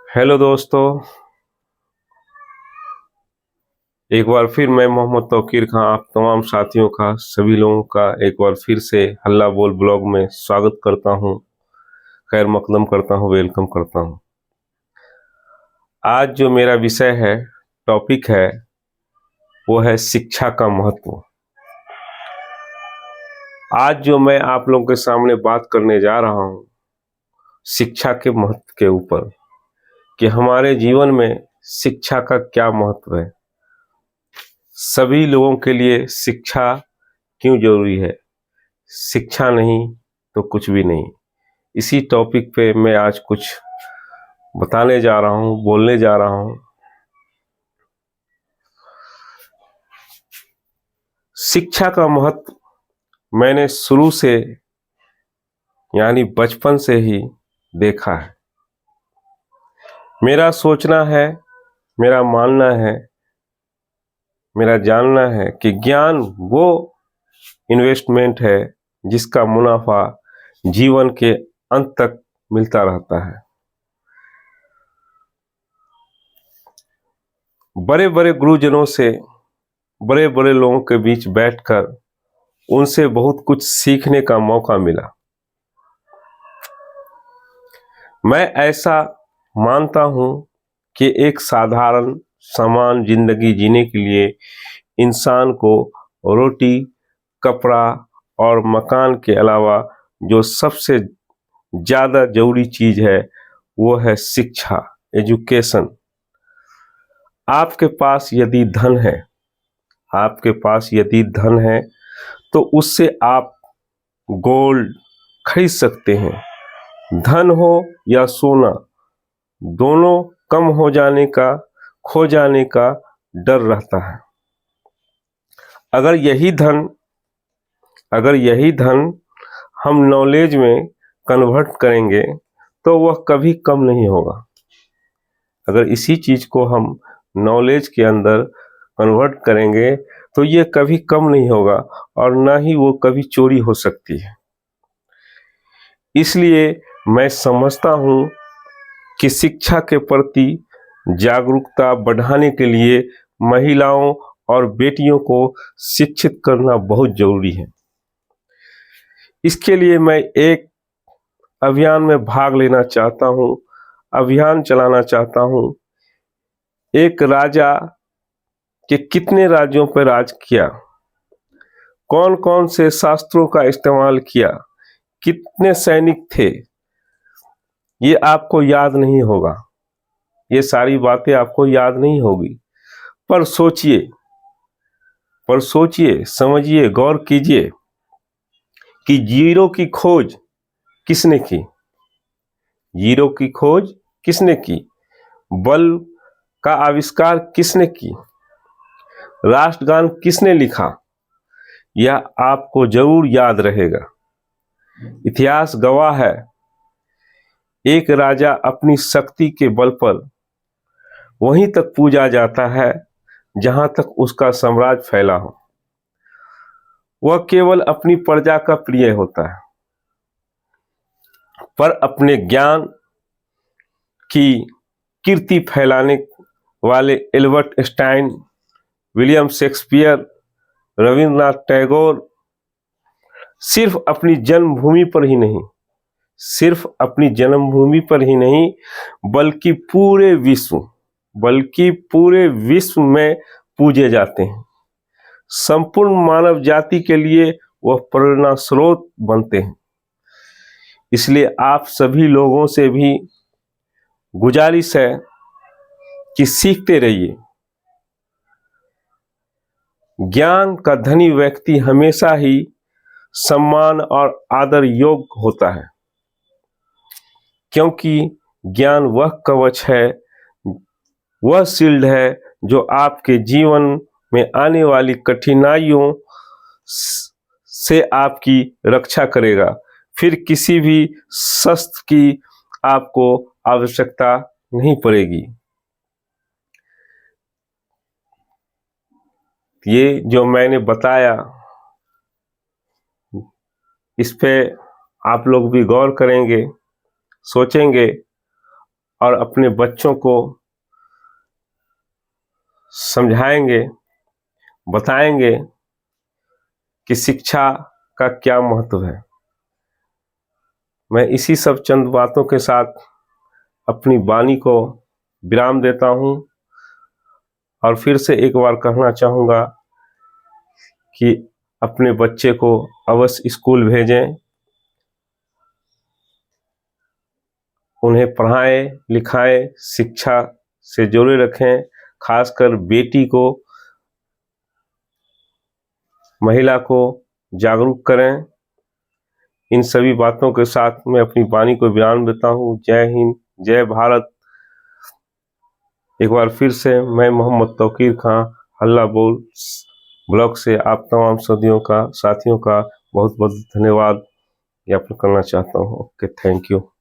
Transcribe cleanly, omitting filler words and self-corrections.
Hello दोस्तों। एक बार फिर मैं मोहम्मद तौकीर खां आप तमाम साथियों का सभी लोगों का एक बार फिर से हल्ला बोल ब्लॉग में स्वागत करता हूं, खैर मकदम करता हूं, वेलकम करता हूं। आज जो मेरा विषय है, टॉपिक है, वो है शिक्षा का महत्व। आज जो मैं आप लोगों के सामने बात करने जा रहा हूं, शिक्षा के महत्व के ऊपर कि हमारे जीवन में शिक्षा का क्या महत्व है, सभी लोगों के लिए शिक्षा क्यों जरूरी है, शिक्षा नहीं तो कुछ भी नहीं। इसी टॉपिक पे मैं आज कुछ बताने जा रहा हूँ, बोलने जा रहा हूँ। शिक्षा का महत्व मैंने शुरू से यानी बचपन से ही देखा है। मेरा सोचना है, मेरा मानना है, मेरा जानना है कि ज्ञान वो इन्वेस्टमेंट है जिसका मुनाफा जीवन के अंत तक मिलता रहता है। बड़े बड़े गुरुजनों से, बड़े बड़े लोगों के बीच बैठकर उनसे बहुत कुछ सीखने का मौका मिला। मैं ऐसा मानता हूं कि एक साधारण समान जिंदगी जीने के लिए इंसान को रोटी, कपड़ा और मकान के अलावा जो सबसे ज़्यादा जरूरी चीज़ है वो है शिक्षा, एजुकेशन। आपके पास यदि धन है, आपके पास यदि धन है तो उससे आप गोल्ड खरीद सकते हैं। धन हो या सोना, दोनों कम हो जाने का, खो जाने का डर रहता है। अगर यही धन हम नॉलेज में कन्वर्ट करेंगे तो वह कभी कम नहीं होगा। अगर इसी चीज को हम नॉलेज के अंदर कन्वर्ट करेंगे तो ये कभी कम नहीं होगा और ना ही वो कभी चोरी हो सकती है। इसलिए मैं समझता हूँ कि शिक्षा के प्रति जागरूकता बढ़ाने के लिए महिलाओं और बेटियों को शिक्षित करना बहुत जरूरी है। इसके लिए मैं एक अभियान में भाग लेना चाहता हूँ, अभियान चलाना चाहता हूँ। एक राजा के कितने राज्यों पर राज किया, कौन कौन से शास्त्रों का इस्तेमाल किया, कितने सैनिक थे, ये आपको याद नहीं होगा। ये सारी बातें आपको याद नहीं होगी। पर सोचिए, समझिए, गौर कीजिए कि जीरो की खोज किसने की? जीरो की खोज किसने की? बल्ब का आविष्कार किसने की? राष्ट्रगान किसने लिखा? यह आपको जरूर याद रहेगा। इतिहास गवाह है, एक राजा अपनी शक्ति के बल पर वहीं तक पूजा जाता है जहां तक उसका साम्राज्य फैला हो। वह केवल अपनी प्रजा का प्रिय होता है, पर अपने ज्ञान की कीर्ति फैलाने वाले Albert Einstein, William Shakespeare, Rabindranath Tagore सिर्फ अपनी जन्मभूमि पर ही नहीं बल्कि पूरे विश्व में पूजे जाते हैं। संपूर्ण मानव जाति के लिए वह प्रेरणा स्रोत बनते हैं। इसलिए आप सभी लोगों से भी गुजारिश है कि सीखते रहिए। ज्ञान का धनी व्यक्ति हमेशा ही सम्मान और आदर योग्य होता है, क्योंकि ज्ञान वह कवच है, वह शील्ड है जो आपके जीवन में आने वाली कठिनाइयों से आपकी रक्षा करेगा। फिर किसी भी शस्त्र की आपको आवश्यकता नहीं पड़ेगी। ये जो मैंने बताया, इस पे आप लोग भी गौर करेंगे, सोचेंगे और अपने बच्चों को समझाएंगे, बताएंगे कि शिक्षा का क्या महत्व है। मैं इसी सब चंद बातों के साथ अपनी वाणी को विराम देता हूं और फिर से एक बार कहना चाहूँगा कि अपने बच्चे को अवश्य स्कूल भेजें, उन्हें पढ़ाएं लिखाएं, शिक्षा से जोड़े रखें। खासकर बेटी को, महिला को जागरूक करें। इन सभी बातों के साथ मैं अपनी वाणी को विराम देता हूँ। जय हिंद, जय भारत। एक बार फिर से मैं मोहम्मद तौकीर खां हल्ला बोल ब्लॉग से आप तमाम साथियों का बहुत बहुत धन्यवाद ज्ञापन करना चाहता हूँ। Okay, thank you.